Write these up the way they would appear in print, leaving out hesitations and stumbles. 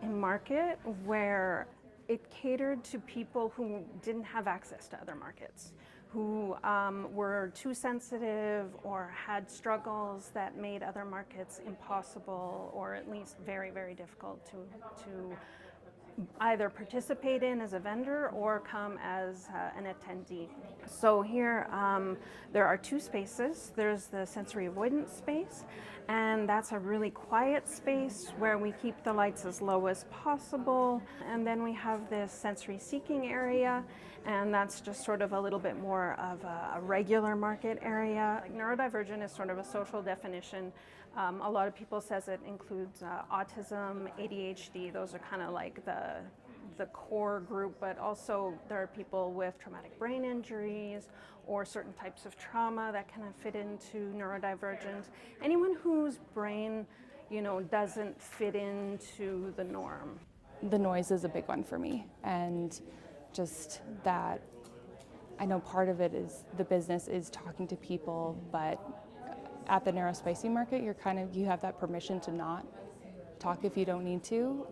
a market where it catered to people who didn't have access to other markets, who were too sensitive or had struggles that made other markets impossible or at least very, very difficult to either participate in as a vendor or come as an attendee. So here there are two spaces. There's the sensory avoidance space, and that's a really quiet space where we keep the lights as low as possible. And then we have this sensory seeking area, and that's just sort of a little bit more of a regular market area. Neurodivergent is sort of a social definition. A lot of people says it includes autism, ADHD. Those are kind of like the core group, but also there are people with traumatic brain injuries or certain types of trauma that kind of fit into neurodivergent. Anyone whose brain, doesn't fit into the norm. The noise is a big one for me, and just that I know part of it is the business is talking to people, but at the Neurospicy Market, you have that permission to not talk if you don't need to.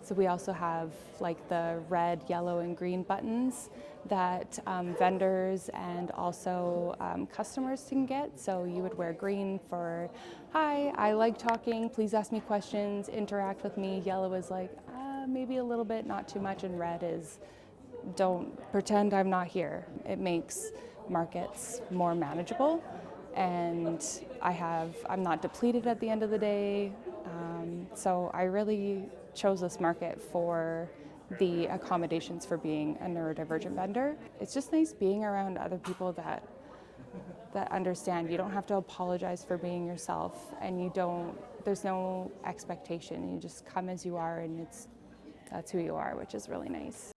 So we also have like the red, yellow, and green buttons that vendors and also customers can get. So you would wear green for, hi, I like talking, please ask me questions, interact with me. Yellow is like, maybe a little bit, not too much, and red is, don't pretend I'm not here. It makes markets more manageable, and I'm not depleted at the end of the day. So I really chose this market for the accommodations for being a neurodivergent vendor. It's just nice being around other people that understand. You don't have to apologize for being yourself, and there's no expectation. You just come as you are, and that's who you are, which is really nice.